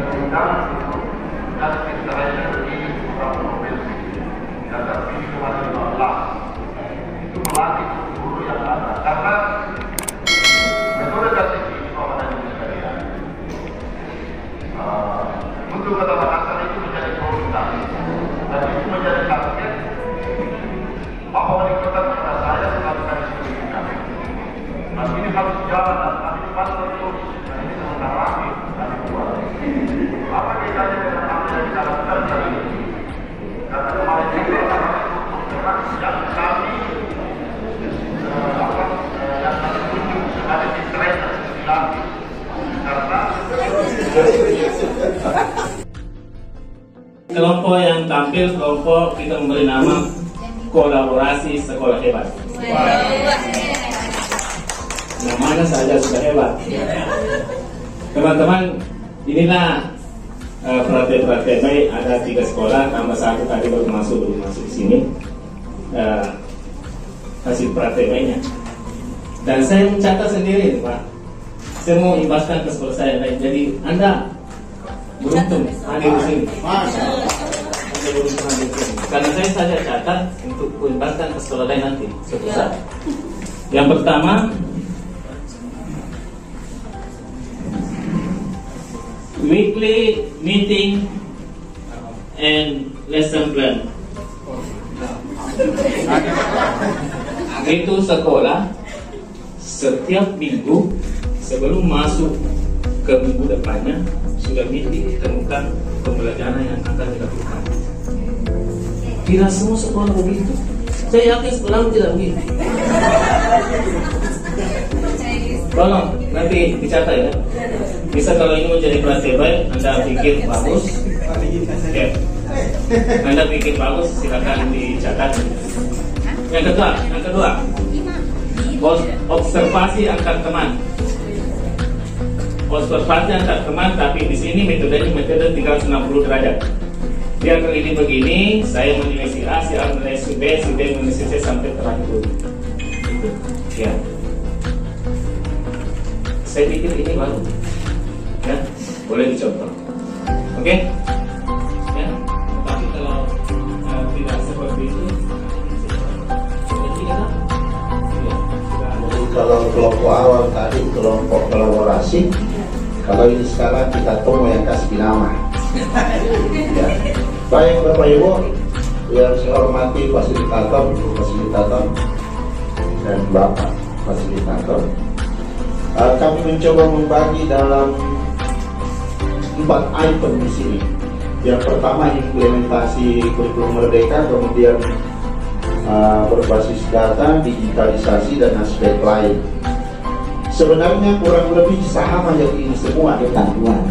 diundang itu dan Israel di beberapa provinsi dan terpilih cuma 15 itu melatih guru yang ada karena metode dasar ini orang Indonesia sekalian untuk Kota Makassar itu menjadi prioritas dan itu menjadi target Pak Wali Kota kepada saya melakukan signifikan. Nah ini harus jalan dan kami pantau terus. Nah ini sementara kami buat. Apa bedanya dengan apa yang kita lakukan hari ini? Karena kemarin juga kami yang kami tunjuk sebagai trainer karena kelompok yang tampil kelompok kita memberi nama kolaborasi sekolah hebat. Namanya saja sudah hebat. Teman-teman, inilah praktek-praktek baik. Ada 3 sekolah, tambah 1 tadi belum masuk di sini. Hasil praktek baiknya. Dan saya mencatat sendiri, Pak. Saya mau imbaskan ke sekolah saya lain. Jadi Anda beruntung hadir di sini. Karena saya saja catat untuk imbaskan ke sekolah lain nanti suatu saat. Yang pertama, weekly meeting and lesson plan. Itu sekolah setiap minggu sebelum masuk ke minggu depannya sudah meeting temukan pembelajaran yang akan dilakukan. Tidak semua sekolah begitu. Saya yakin sekolah tidak begitu. Tolong nanti dicatat ya. Bisa kalau ini menjadi praktek baik, Anda pikir bagus. Ya. Anda pikir bagus, silakan dicatat. Yang kedua, observasi antar teman. Observasi antar teman, tapi di sini metodenya metode 360 derajat. Dia keliling begini, saya menilai si A, si A menilai si B, si B menilai si C sampai terakhir. Ya. Saya pikir ini baru. Ya, boleh dicontoh. Oke? Ya. Tapi kalau tidak seperti itu, jadi kalau kelompok awal tadi kelompok kolaborasi, kalau ini sekarang kita tunggu yang kasih nama. Ya. Baik Bapak Ibu yang saya hormati fasilitator, Ibu fasilitator dan Bapak fasilitator, kami mencoba membagi dalam 4 item di sini. Yang pertama implementasi kurikulum merdeka, kemudian berbasis data, digitalisasi dan aspek lain. Sebenarnya kurang lebih sama yang ini semua ketentuan.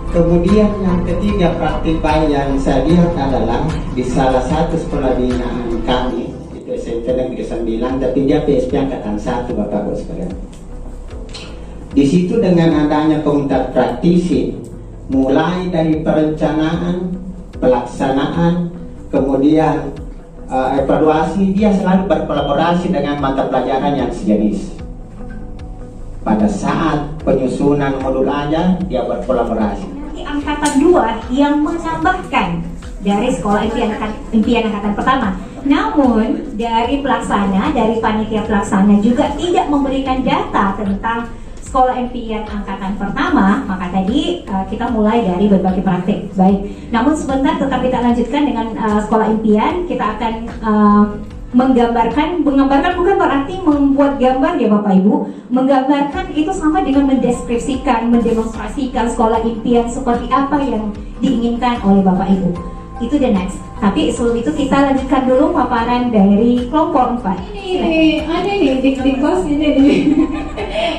Kemudian yang ketiga praktik baik yang saya lihat adalah di salah satu sekolah binaan kami, itu SMP Negeri 9, tapi dia PSP Angkatan 1 Bapak-Ibu sekalian. Di situ dengan adanya komunitas praktisi, mulai dari perencanaan, pelaksanaan, kemudian evaluasi, dia selalu berkolaborasi dengan mata pelajaran yang sejenis. Pada saat penyusunan modul aja, dia berkolaborasi. Angkatan 2 yang menambahkan dari sekolah impian angkatan pertama. Namun dari pelaksana, dari panitia pelaksana juga tidak memberikan data tentang sekolah impian angkatan pertama. Maka tadi kita mulai dari berbagai praktik. Baik. Namun sebentar tetap kita lanjutkan dengan sekolah impian. Kita akan menggambarkan bukan berarti membuat gambar ya Bapak Ibu. Menggambarkan itu sama dengan mendeskripsikan, mendemonstrasikan sekolah impian seperti apa yang diinginkan oleh Bapak Ibu. Itu the next. Tapi sebelum itu kita lanjutkan dulu paparan dari kelompok 4. Ini ada nih di kos ini di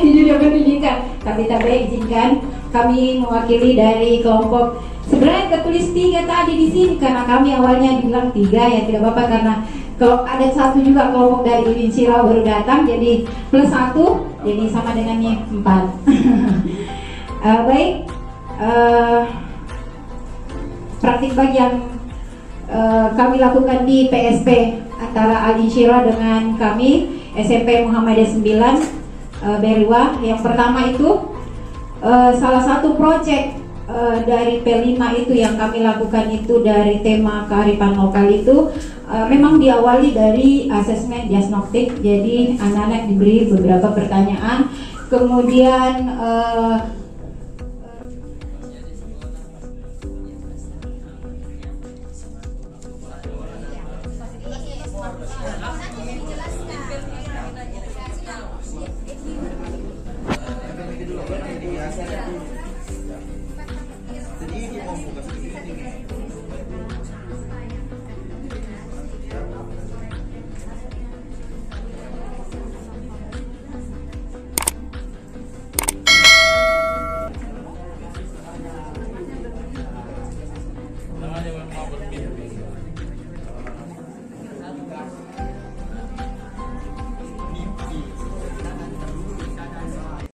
dunia pendidikan. Kami tak izinkan kami mewakili dari kelompok. Sebenarnya tertulis 3 tadi di sini karena kami awalnya bilang 3 ya tidak apa-apa karena kalau ada 1 juga kelompok dari Ibn Sirah baru datang jadi plus 1 jadi sama dengannya 4. Baik, praktik bagi yang kami lakukan di PSP antara Al Insyirah dengan kami SMP Muhammadiyah 9 Beriwa. Yang pertama itu salah satu proyek dari P5 itu yang kami lakukan itu dari tema kearifan lokal itu memang diawali dari asesmen diagnostik. Jadi anak-anak diberi beberapa pertanyaan, kemudian